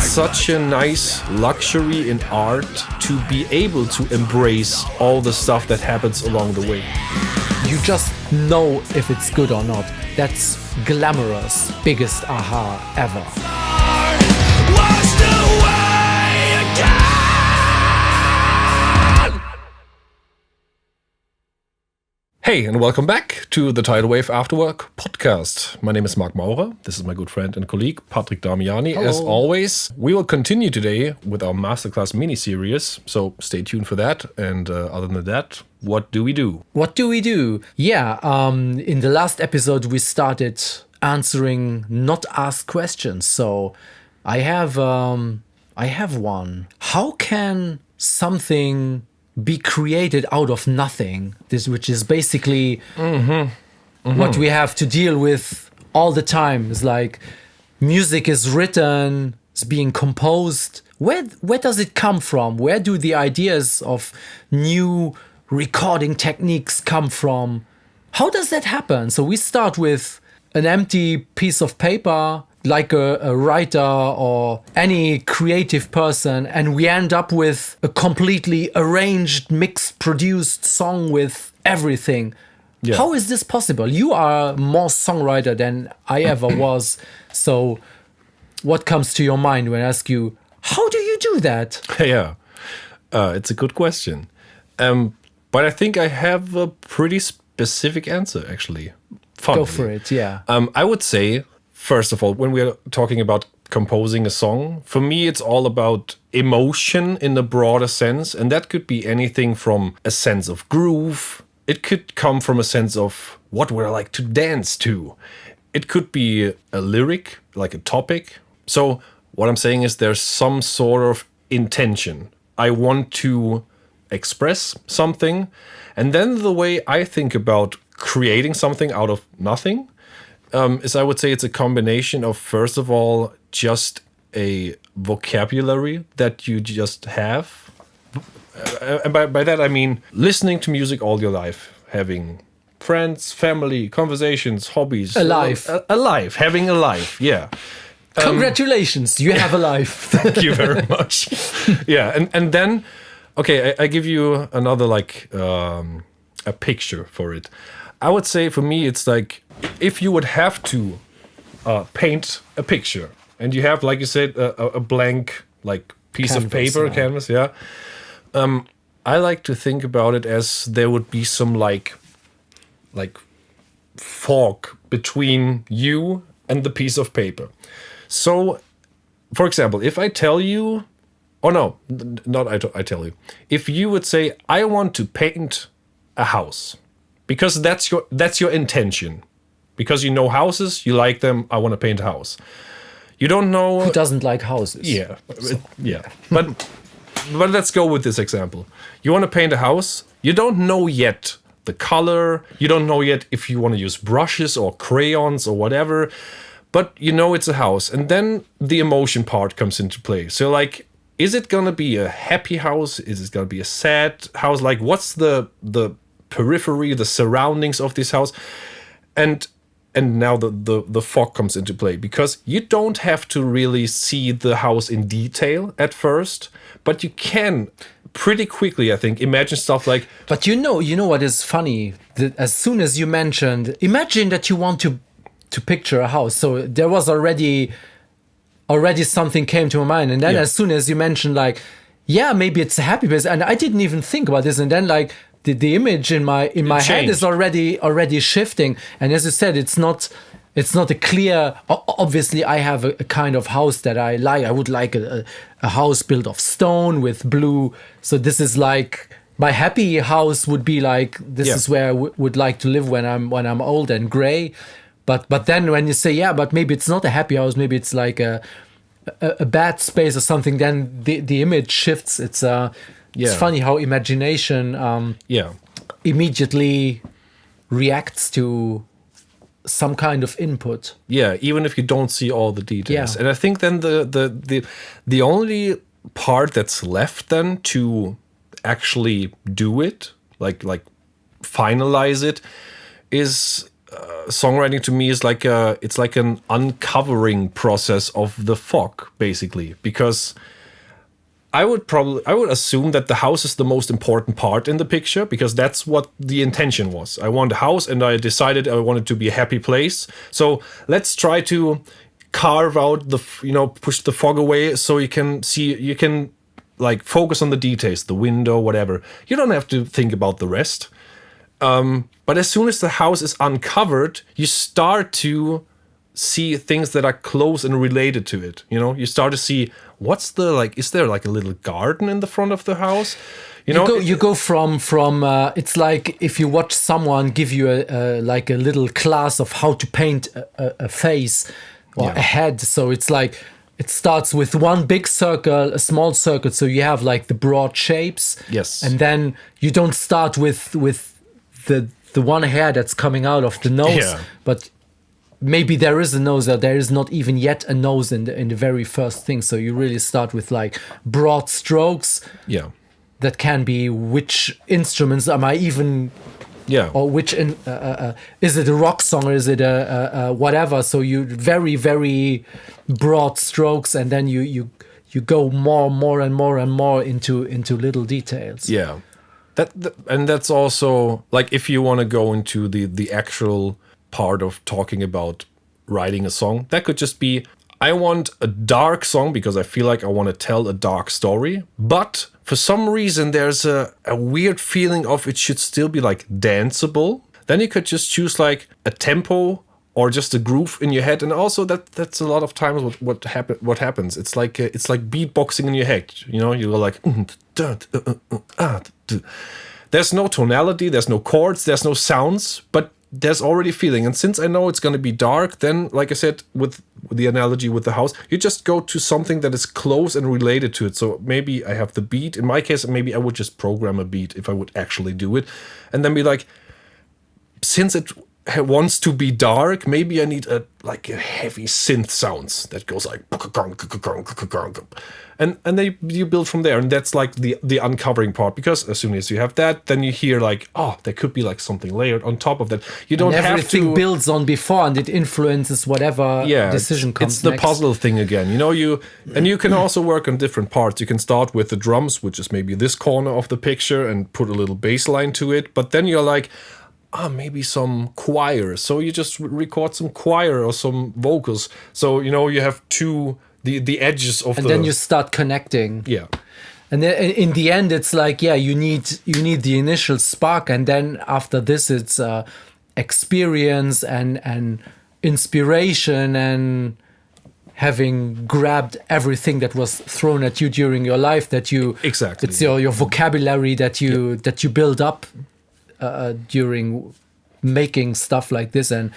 such a nice luxury in art to be able to embrace all the stuff that happens along the way. You just know if it's good or not. That's glamorous, biggest aha ever. Hey, and welcome back to the Tidalwave Afterwork Podcast. My name is Marc Maurer. This is my good friend and colleague, Damiani. Hello. As always, we will continue today with our masterclass mini-series, so stay tuned for that. And other than that, what do we do? What do we do? Yeah, in the last episode, we started answering not asked questions. So I have one. How can something be created out of nothing? Which is basically what we have to deal with all the time. It's like music is written, it's being composed. Where does it come from? Where do the ideas of new recording techniques come from? How does that happen? So we start with an empty piece of paper, like a writer or any creative person, and we end up with a completely arranged, mixed, produced song with everything. Yeah. How is this possible? You are more songwriter than I ever was. So what comes to your mind when I ask you, how do you do that? Yeah, it's a good question. But I think I have a pretty specific answer, actually. Funnily. Go for it, yeah. I would say, first of all, when we're talking about composing a song, for me, it's all about emotion in a broader sense. And that could be anything from a sense of groove. It could come from a sense of what would I like to dance to. It could be a lyric, like a topic. So what I'm saying is there's some sort of intention. I want to express something. And then the way I think about creating something out of nothing is, I would say, it's a combination of, first of all, just a vocabulary that you just have. And by that, I mean listening to music all your life, having friends, family, conversations, hobbies. Having a life, yeah. Congratulations, you have a life. Thank you very much. Yeah, and then, okay, I give you another, a picture for it. I would say for me, it's like if you would have to paint a picture and you have, like you said, a blank piece of paper, canvas, yeah. I like to think about it as there would be some like fog between you and the piece of paper. So, for example, if I tell you, I tell you, if you would say, I want to paint a house, because that's your intention, because you know houses, you like them. I want to paint a house. You don't know who doesn't like houses. Yeah, so. Yeah. But let's go with this example. You want to paint a house. You don't know yet the color. You don't know yet if you want to use brushes or crayons or whatever. But you know it's a house, and then the emotion part comes into play. So is it gonna be a happy house? Is it gonna be a sad house? What's the periphery, the surroundings of this house? And now the fog comes into play, because you don't have to really see the house in detail at first, but you can pretty quickly, I think, imagine stuff like. But you know what is funny? That as soon as you mentioned, imagine that you want to picture a house. So there was already something came to my mind, and then as soon as you mentioned maybe it's a happy place, and I didn't even think about this, and then the image in my head is already shifting. And as you said, it's not a clear. Obviously, I have a kind of house that I like. I would like a house built of stone with blue. So this is my happy house would be this is where I would like to live when I'm old and gray. But then when you say, but maybe it's not a happy house, maybe it's like a bad space or something, then the image shifts. It's funny how imagination immediately reacts to some kind of input. Yeah, even if you don't see all the details. Yeah. And I think then the only part that's left then to actually do it, like finalize it, is songwriting to me is like it's like an uncovering process of the fog, basically, because I would assume that the house is the most important part in the picture, because that's what the intention was. I want a house, and I decided I wanted to be a happy place. So let's try to carve out push the fog away, so you can like focus on the details, the window, whatever. You don't have to think about the rest. But as soon as the house is uncovered, you start to see things that are close and related to it. You start to see is there like a little garden in the front of the house? You go from it's like if you watch someone give you a little class of how to paint a face or a head. So it's like it starts with one big circle, a small circle. So you have like the broad shapes. Yes. And then you don't start with the one hair that's coming out of the nose, but maybe there is a nose, or there is not even yet a nose in the very first thing. So you really start with like broad strokes. Yeah. That can be which instruments am I even. Yeah. Or which is it a rock song, or is it a whatever? So you very, very broad strokes, and then you go more and more into little details. Yeah. And that's also like, if you want to go into the actual part of talking about writing a song, that could just be, I want a dark song because I feel like I want to tell a dark story, but for some reason there's a weird feeling of it should still be like danceable. Then you could just choose like a tempo or just a groove in your head, and also that's a lot of times what happens. It's like beatboxing in your head. You go like there's no tonality, there's no chords, there's no sounds, but there's already feeling. And since I know it's going to be dark, then like I said with the analogy with the house, you just go to something that is close and related to it. So maybe I have the beat. In my case, maybe I would just program a beat if I would actually do it, and then be like, since it wants to be dark, maybe I need a heavy synth sounds that goes like, and then you build from there. And that's like the uncovering part, because as soon as you have that, then you hear like, oh, there could be like something layered on top of that. You don't have to. Everything builds on before, and it influences whatever decision comes. It's the next. puzzle thing again. You can also work on different parts. You can start with the drums, which is maybe this corner of the picture, and put a little bass line to it. But then you're like, maybe some choir. So you just record some choir or some vocals. So, you have the edges of and then you start connecting. Yeah. And then in the end, it's like, you need the initial spark. And then after this, it's experience and inspiration, and having grabbed everything that was thrown at you during your life, that you... Exactly. It's your vocabulary that you build up during making stuff like this, and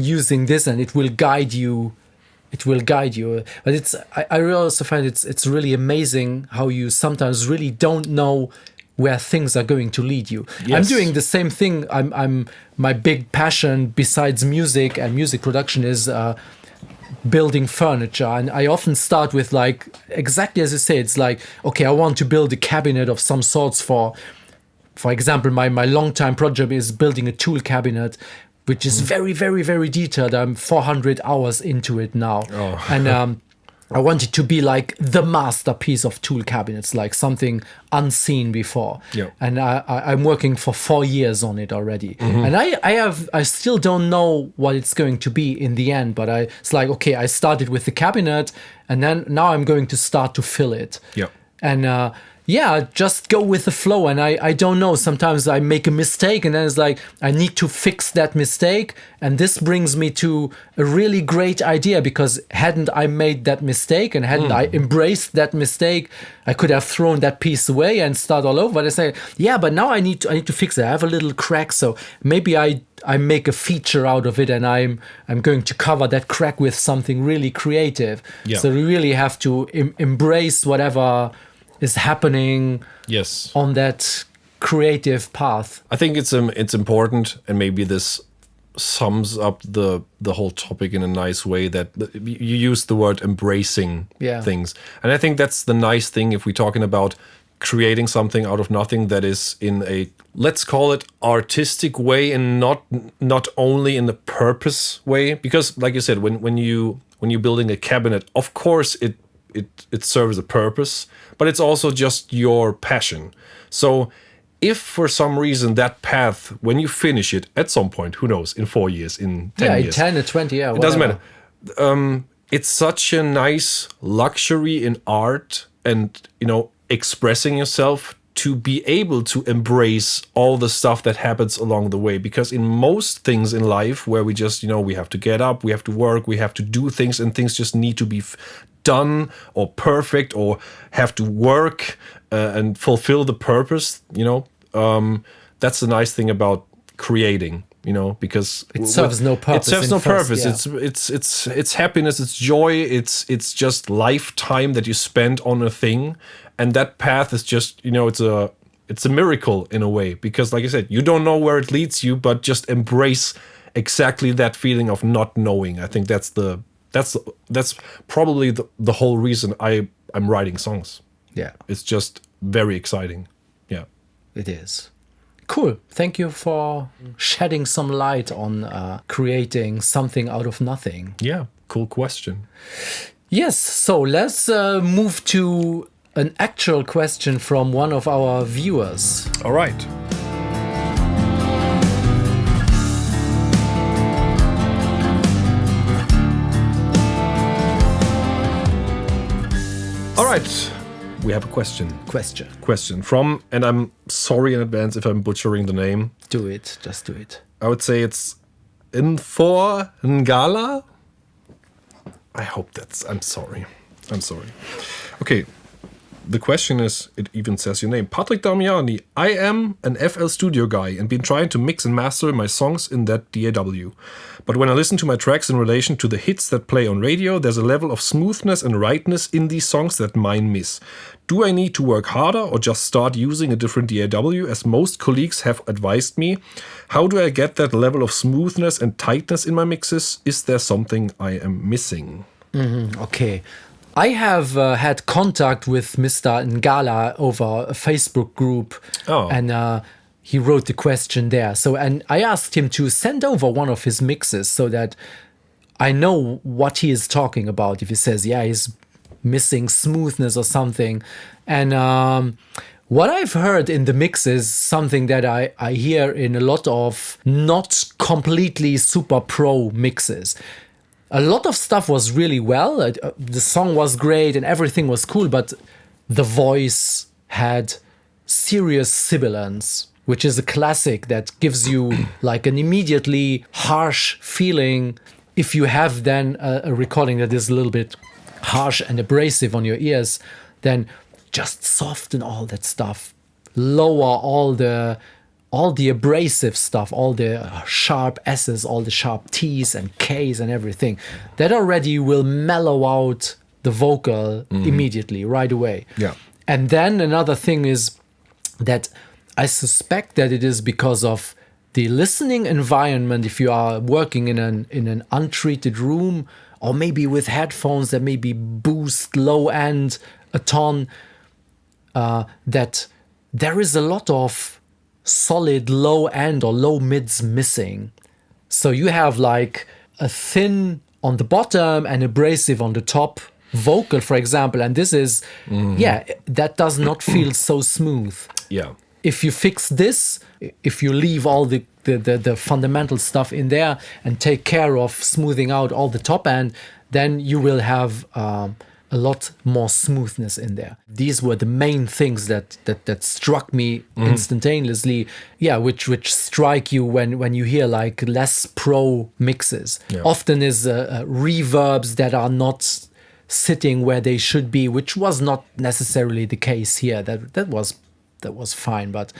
using this, and it will guide you. But I really also find it's really amazing how you sometimes really don't know where things are going to lead you. Yes. I'm doing the same thing. I'm my big passion besides music and music production is building furniture, and I often start with like exactly as you say. It's like, okay, I want to build a cabinet of some sorts. For example, my long-time project is building a tool cabinet, which is very, very, very detailed. I'm 400 hours into it now. Oh. And I want it to be like the masterpiece of tool cabinets, like something unseen before. Yeah. And I'm working for 4 years on it already. Mm-hmm. And I still don't know what it's going to be in the end, but it's like, okay, I started with the cabinet, and then now I'm going to start to fill it. Yeah. And just go with the flow. And I don't know, sometimes I make a mistake, and then it's like, I need to fix that mistake. And this brings me to a really great idea, because hadn't I made that mistake, and hadn't I embraced that mistake, I could have thrown that piece away and start all over. But I say, but now I need to fix it. I have a little crack, so maybe I make a feature out of it, and I'm going to cover that crack with something really creative. Yeah. So we really have to embrace whatever is happening on that creative path. I think it's important, and maybe this sums up the whole topic in a nice way, that you use the word embracing things. And I think that's the nice thing if we're talking about creating something out of nothing that is in a, let's call it, artistic way, and not only in the purpose way. Because like you said, when you're building a cabinet, of course it serves a purpose, but it's also just your passion. So if for some reason that path, when you finish it at some point, who knows, in 4 years, in 10 years. Yeah, in 10 or 20, yeah, it doesn't matter. It's such a nice luxury in art and, expressing yourself, to be able to embrace all the stuff that happens along the way. Because in most things in life where we just, we have to get up, we have to work, we have to do things, and things just need to be done or perfect, or have to work and fulfill the purpose, that's the nice thing about creating, because it serves no purpose. It serves no purpose. Yeah. It's happiness, it's joy, it's just lifetime that you spend on a thing. And that path is just, it's a miracle in a way, because like I said, you don't know where it leads you, but just embrace exactly that feeling of not knowing. I think that's probably the whole reason I'm writing songs. Yeah. It's just very exciting. Yeah. It is. Cool. Thank you for shedding some light on creating something out of nothing. Yeah. Cool question. Yes. So let's move to an actual question from one of our viewers. All right. All right. We have a question. Question from, and I'm sorry in advance if I'm butchering the name. Do it. Just do it. I would say it's Infor Ngala. I hope I'm sorry. Okay. The question is, it even says your name. Patrick Damiani. I am an FL Studio guy and been trying to mix and master my songs in that DAW. But when I listen to my tracks in relation to the hits that play on radio, there's a level of smoothness and rightness in these songs that mine miss. Do I need to work harder or just start using a different DAW, as most colleagues have advised me? How do I get that level of smoothness and tightness in my mixes? Is there something I am missing? Okay. I have had contact with Mr. Ngala over a Facebook group, and he wrote the question there. So, and I asked him to send over one of his mixes so that I know what he is talking about. If he says, yeah, he's missing smoothness or something. And what I've heard in the mix is something that I hear in a lot of not completely super pro mixes. A lot of stuff was really well. The song was great and everything was cool, but the voice had serious sibilance, which is a classic that gives you like an immediately harsh feeling. If you have then a recording that is a little bit harsh and abrasive on your ears, then just soften all that stuff, lower all the abrasive stuff, all the sharp S's, all the sharp T's and K's and everything. That already will mellow out the vocal immediately, right away. Yeah. And then another thing is that I suspect that it is because of the listening environment. If you are working in an untreated room, or maybe with headphones that maybe boost low end a ton, that there is a lot of solid low end or low mids missing. So you have like a thin on the bottom and abrasive on the top vocal, for example, and this is that does not feel so smooth. Yeah. If you fix this, if you leave all the fundamental stuff in there and take care of smoothing out all the top end, then you will have a lot more smoothness in there. These were the main things that struck me instantaneously. Yeah, which strike you when you hear like less pro mixes. Yeah. Often is reverbs that are not sitting where they should be, which was not necessarily the case here. That was fine, but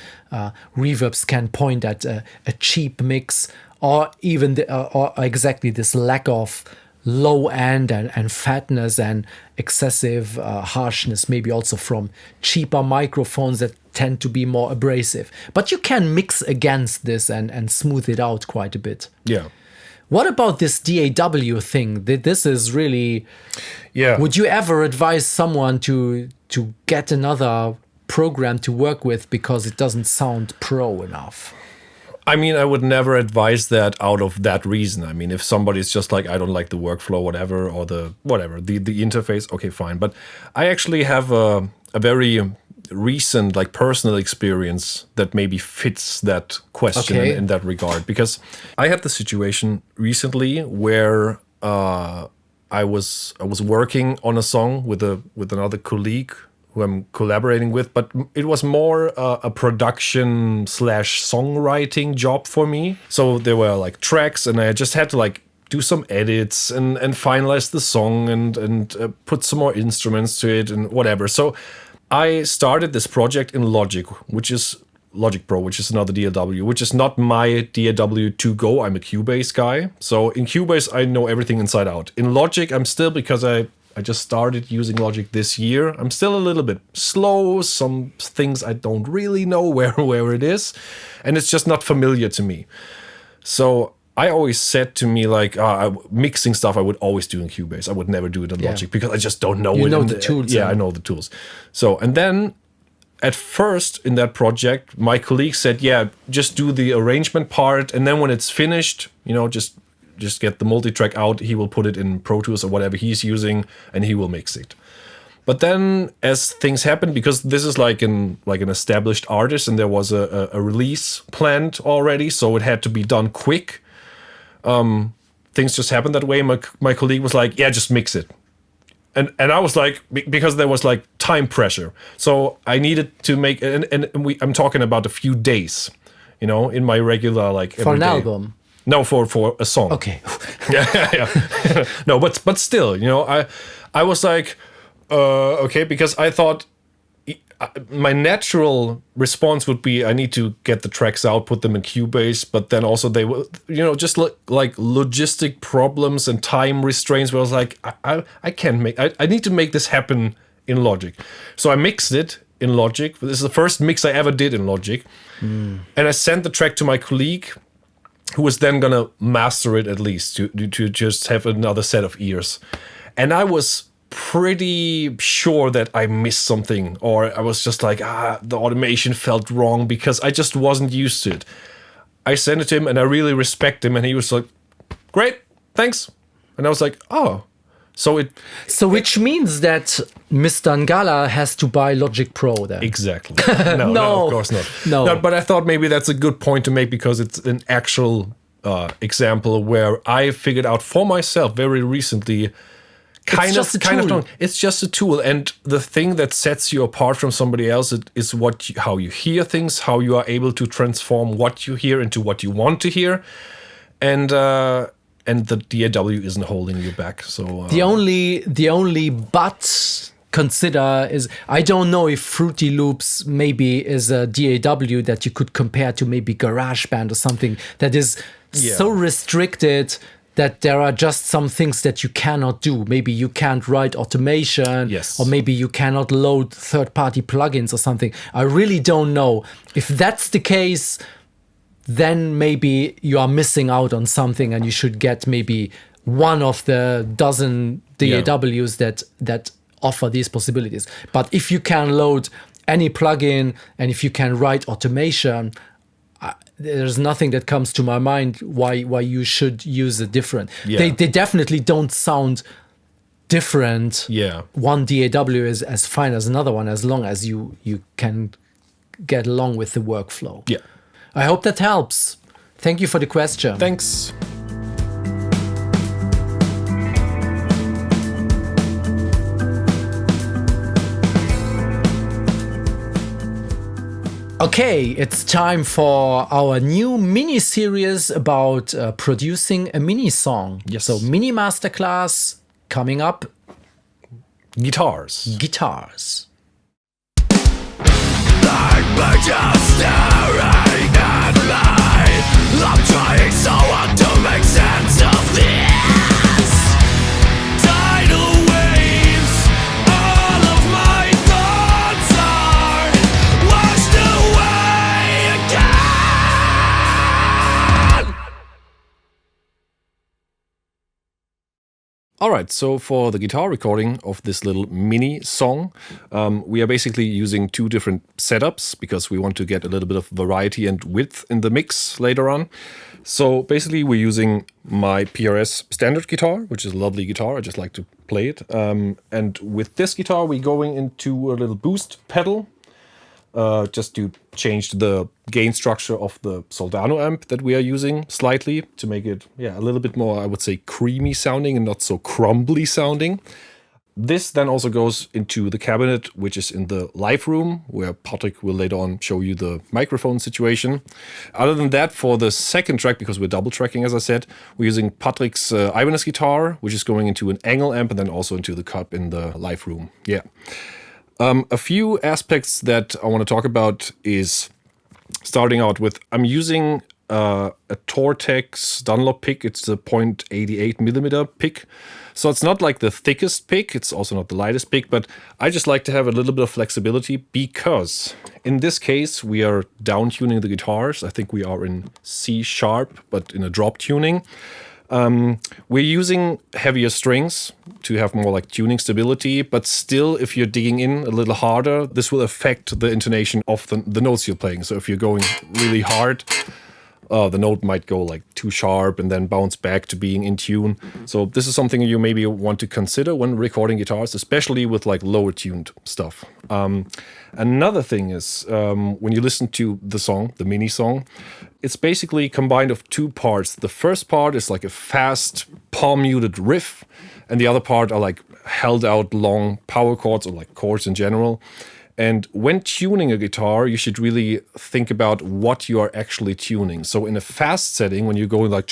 reverbs can point at a cheap mix, or even or exactly this lack of low end and fatness and excessive harshness, maybe also from cheaper microphones that tend to be more abrasive. But you can mix against this and smooth it out quite a bit. Yeah. What about this DAW thing? This is really... Yeah. Would you ever advise someone to get another program to work with because it doesn't sound pro enough? I mean, I would never advise that out of that reason. I mean, if somebody's just like, I don't like the workflow, whatever, or the interface, okay, fine. But I actually have a very recent, like, personal experience that maybe fits that question in that regard. Because I had the situation recently where I was working on a song with another colleague who I'm collaborating with, but it was more a production / songwriting job for me. So there were like tracks, and I just had to like do some edits and finalize the song and put some more instruments to it and whatever. So I started this project in Logic, which is Logic Pro, which is another DAW, which is not my DAW to go. I'm a Cubase guy. So in Cubase, I know everything inside out. In Logic, I'm still, because I just started using Logic this year, I'm still a little bit slow. Some things I don't really know where it is. And it's just not familiar to me. So I always said to me, like, mixing stuff I would always do in Cubase. I would never do it in Logic because I just don't know it. You know the tools. Yeah, I know the tools. So, and then at first in that project, my colleague said, yeah, just do the arrangement part. And then when it's finished, just get the multi-track out. He will put it in Pro Tools or whatever he's using, and he will mix it. But then as things happen, because this is like an established artist and there was a release planned already, so it had to be done quick. Things just happened that way. My colleague was like, yeah, just mix it. And I was like, because there was like time pressure. So I needed to make, I'm talking about a few days, in my regular, like, for an album. No, for a song. Okay. yeah. No, but still, I was like, okay, because I thought my natural response would be, I need to get the tracks out, put them in Cubase, but then also they will, just like logistic problems and time restraints where I was like, I can't I need to make this happen in Logic. So I mixed it in Logic. This is the first mix I ever did in Logic. And I sent the track to my colleague, who was then gonna master it at least to just have another set of ears. And I was pretty sure that I missed something, or I was just like, the automation felt wrong because I just wasn't used to it. I sent it to him and I really respect him, and he was like, great, thanks. And I was like, oh. So which means that Mr. Ngala has to buy Logic Pro then. Exactly. No, of course not. No, but I thought maybe that's a good point to make because it's an actual example where I figured out for myself very recently. It's just a tool, and the thing that sets you apart from somebody else is how you hear things, how you are able to transform what you hear into what you want to hear, and the DAW isn't holding you back. So the only but consider is, I don't know if Fruity Loops maybe is a DAW that you could compare to maybe GarageBand or something that is so restricted that there are just some things that you cannot do. Maybe you can't write automation, or maybe you cannot load third-party plugins or something. I really don't know. If that's the case, then maybe you are missing out on something, and you should get maybe one of the dozen DAWs that offer these possibilities. But if you can load any plugin and if you can write automation, there's nothing that comes to my mind why you should use a different. They definitely don't sound different. One DAW is as fine as another one, as long as you can get along with the workflow. I hope that helps. Thank you for the question. Thanks. Okay, it's time for our new mini-series about producing a mini-song. Yes. So, mini masterclass coming up. Guitars. Just staring at me. I'm trying so hard to make sense of this. Tidal waves, all of my thoughts are washed away again. All right, so for the guitar recording of this little mini song, we are basically using two different setups because we want to get a little bit of variety and width in the mix later on. So basically we're using my PRS standard guitar, which is a lovely guitar. I just like to play it. And with this guitar, we're going into a little boost pedal just to change the gain structure of the Soldano amp that we are using slightly to make it a little bit more, I would say, creamy sounding and not so crumbly sounding. This then also goes into the cabinet, which is in the live room, where Patrick will later on show you the microphone situation. Other than that, for the second track, because we're double tracking, as I said, we're using Patrick's Ibanez guitar, which is going into an Engel amp and then also into the cup in the live room. Yeah. A few aspects that I want to talk about is starting out with, I'm using a Tortex Dunlop pick. It's the 0.88 millimeter pick. So it's not like the thickest pick. It's also not the lightest pick, but I just like to have a little bit of flexibility because in this case, we are down tuning the guitars. I think we are in C sharp, but in a drop tuning. We're using heavier strings to have more like tuning stability, but still, if you're digging in a little harder, this will affect the intonation of the notes you're playing. So if you're going really hard, the note might go like too sharp and then bounce back to being in tune. So this is something you maybe want to consider when recording guitars, especially with like lower tuned stuff. Another thing is when you listen to the song, the mini song, it's basically combined of two parts. The first part is like a fast palm muted riff, and the other part are like held out long power chords or like chords in general. And when tuning a guitar, you should really think about what you are actually tuning. So in a fast setting, when you're going like,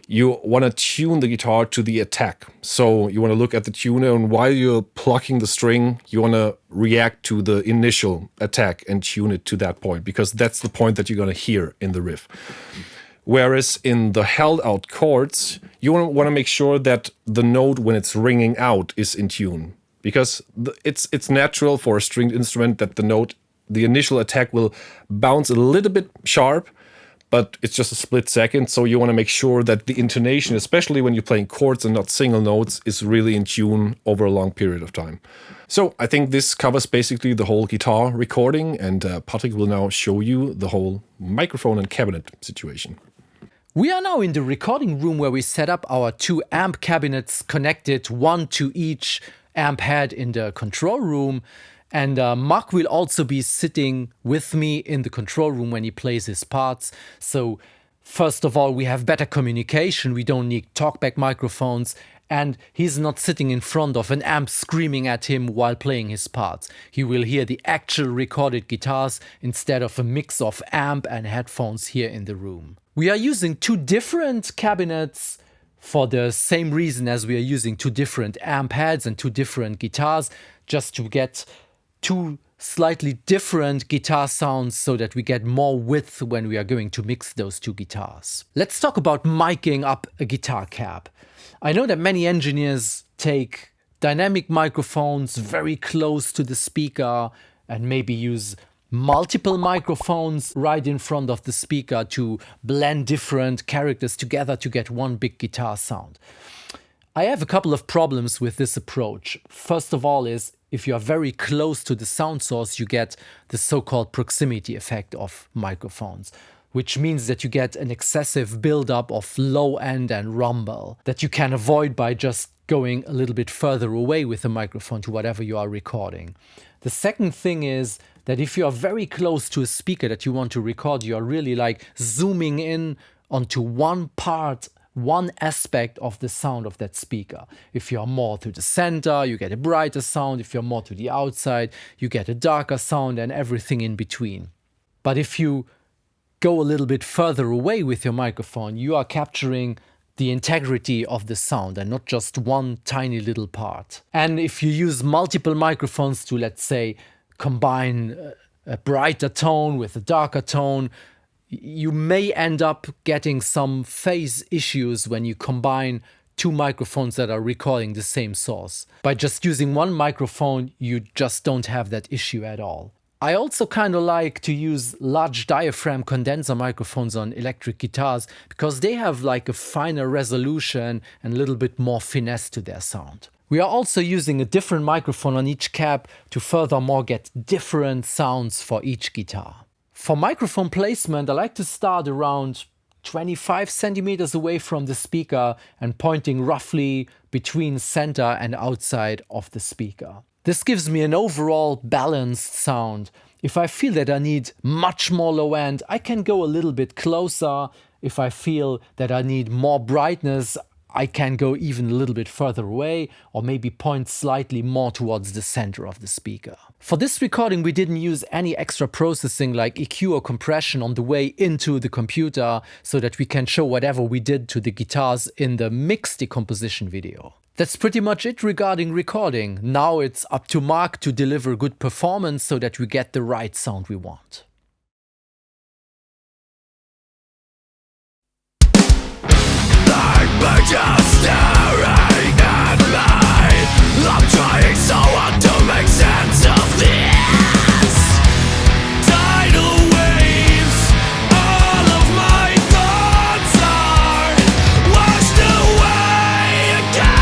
you want to tune the guitar to the attack. So you want to look at the tuner, and while you're plucking the string, you want to react to the initial attack and tune it to that point, because that's the point that you're going to hear in the riff. Whereas in the held out chords, you want to make sure that the note, when it's ringing out, is in tune. Because it's natural for a stringed instrument that the note, the initial attack will bounce a little bit sharp, but it's just a split second. So you want to make sure that the intonation, especially when you're playing chords and not single notes, is really in tune over a long period of time. So I think this covers basically the whole guitar recording, and Patrick will now show you the whole microphone and cabinet situation. We are now in the recording room where we set up our two amp cabinets connected, one to each amp head in the control room, and Marc will also be sitting with me in the control room when he plays his parts. So first of all, we have better communication. We don't need talkback microphones, and he's not sitting in front of an amp screaming at him while playing his parts. He will hear the actual recorded guitars instead of a mix of amp and headphones here in the room. We are using two different cabinets for the same reason as we are using two different amp heads and two different guitars, just to get two slightly different guitar sounds so that we get more width when we are going to mix those two guitars. Let's talk about miking up a guitar cab. I know that many engineers take dynamic microphones very close to the speaker and maybe use multiple microphones right in front of the speaker to blend different characters together to get one big guitar sound. I have a couple of problems with this approach. First of all is, if you are very close to the sound source, you get the so-called proximity effect of microphones, which means that you get an excessive buildup of low end and rumble that you can avoid by just going a little bit further away with the microphone to whatever you are recording. The second thing is that if you are very close to a speaker that you want to record, you are really like zooming in onto one part, one aspect of the sound of that speaker. If you are more to the center, you get a brighter sound. If you're more to the outside, you get a darker sound, and everything in between. But if you go a little bit further away with your microphone, you are capturing the integrity of the sound and not just one tiny little part. And if you use multiple microphones to, let's say, combine a brighter tone with a darker tone, you may end up getting some phase issues when you combine two microphones that are recording the same source. By just using one microphone, you just don't have that issue at all. I also kind of like to use large diaphragm condenser microphones on electric guitars because they have like a finer resolution and a little bit more finesse to their sound. We are also using a different microphone on each cab to furthermore get different sounds for each guitar. For microphone placement, I like to start around 25 centimeters away from the speaker and pointing roughly between center and outside of the speaker. This gives me an overall balanced sound. If I feel that I need much more low end, I can go a little bit closer. If I feel that I need more brightness, I can go even a little bit further away or maybe point slightly more towards the center of the speaker. For this recording, we didn't use any extra processing like EQ or compression on the way into the computer so that we can show whatever we did to the guitars in the mix decomposition video. That's pretty much it regarding recording. Now it's up to Marc to deliver good performance so that we get the right sound we want. But just staring at me, I'm trying so hard to make sense of this. Tidal waves, all of my thoughts are washed away again.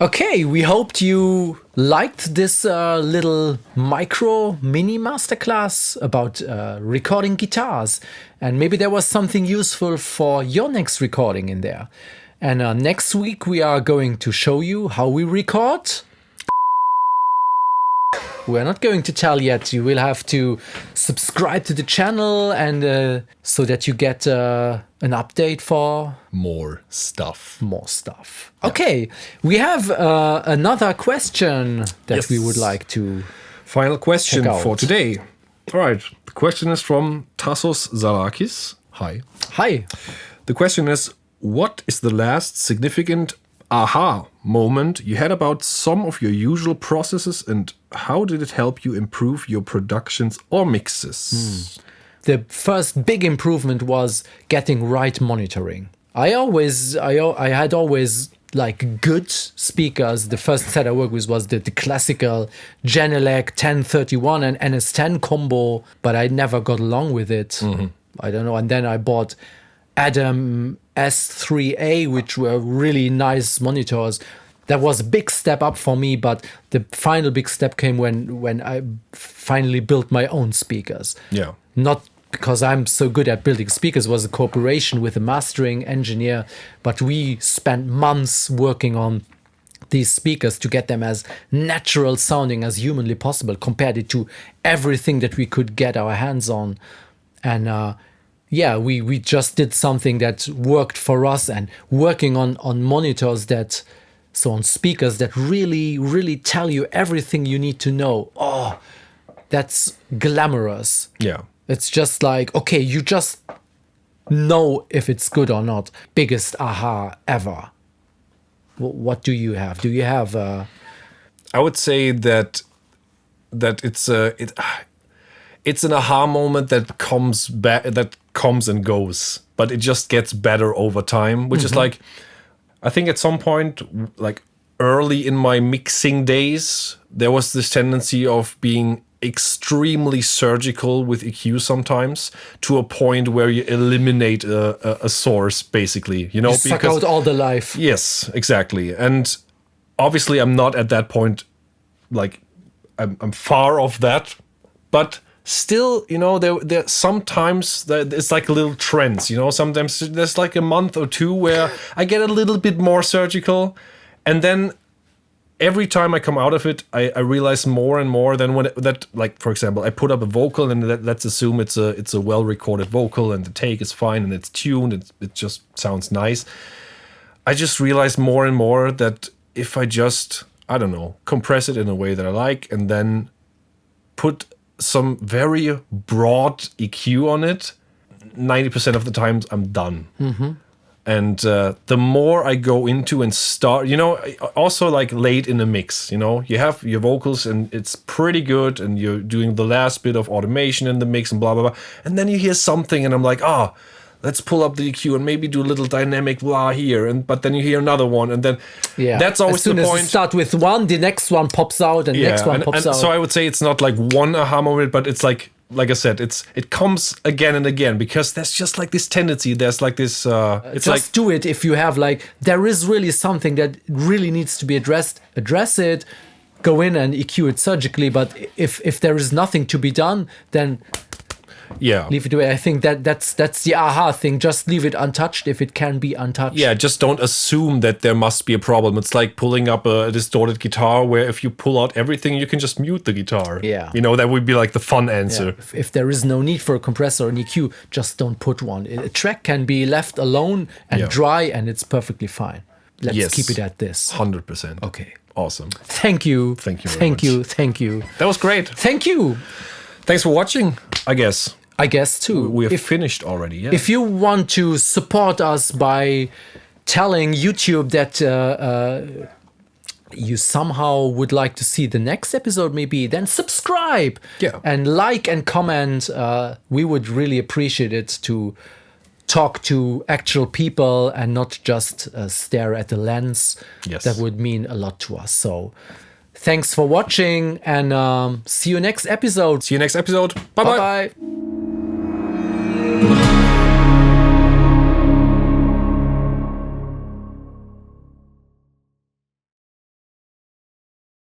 Okay, we hoped you liked this little mini masterclass about recording guitars, and maybe there was something useful for your next recording in there. And next week we are going to show you how we record. We're not going to tell yet. You will have to subscribe to the channel and so that you get an update for More stuff. Okay, we have another question that we would like to Final question check out. for today. All right. The question is from Tassos Zarakis. Hi. Hi. The question is, what is the last significant aha moment you had about some of your usual processes, and how did it help you improve your productions or mixes? The first big improvement was getting right monitoring. I had always like good speakers. The first set I worked with was the classical Genelec 1031 and NS10 combo, but I never got along with it. I don't know. And then I bought Adam S3A, which were really nice monitors. That was a big step up for me, but the final big step came when I finally built my own speakers. Yeah. Not because I'm so good at building speakers, it was a cooperation with a mastering engineer, but we spent months working on these speakers to get them as natural sounding as humanly possible, compared it to everything that we could get our hands on. And we just did something that worked for us, and working on monitors on speakers that really, really tell you everything you need to know. Oh, that's glamorous. Yeah. It's just like, okay, you just know if it's good or not. Biggest aha ever. What do you have? Do you have I would say that it's an aha moment that comes back, that comes and goes, but it just gets better over time, which is like, I think at some point, like early in my mixing days, there was this tendency of being extremely surgical with EQ sometimes, to a point where you eliminate a source, basically, you know, you suck out all the life. Yes, exactly. And obviously I'm not at that point, like I'm far off that, but still, you know, there sometimes it's like little trends, you know, sometimes there's like a month or two where I get a little bit more surgical, and then every time I come out of it, I realize more and more than like, for example, I put up a vocal, and let's assume it's a well-recorded vocal, and the take is fine, and it's tuned, it just sounds nice. I just realize more and more that if I just, I don't know, compress it in a way that I like, and then put some very broad EQ on it, 90% of the times I'm done. And the more I go into and start, you know, also like late in the mix, you know, you have your vocals and it's pretty good, and you're doing the last bit of automation in the mix and blah, blah, blah. And then you hear something and I'm like, let's pull up the EQ and maybe do a little dynamic blah here, but then you hear another one, and then that's always as soon the as point. you start with one, the next one pops out, and the next one pops out. So I would say it's not like one aha moment, but it's like I said, it comes again and again, because there's just like this tendency. There's like this. It's just like do it if you have like there is really something that really needs to be addressed. Address it. Go in and EQ it surgically. But if there is nothing to be done, then leave it away. I think that's the aha thing. Just leave it untouched if it can be untouched. Yeah, just don't assume that there must be a problem. It's like pulling up a distorted guitar, where if you pull out everything, you can just mute the guitar. Yeah. That would be like the fun answer. Yeah. If there is no need for a compressor or an EQ, just don't put one. A track can be left alone and dry, and it's perfectly fine. Let's keep it at this. 100%. Okay. Awesome. Thank you. Thank you very Thank much. you. Thank you. That was great. Thank you. Thanks for watching, I guess. I guess too. We have finished already, yeah. If you want to support us by telling YouTube that you somehow would like to see the next episode, maybe, then subscribe and like and comment. We would really appreciate it to talk to actual people and not just stare at the lens. Yes. That would mean a lot to us. So thanks for watching, and see you next episode. See you next episode. Bye-bye. Bye-bye.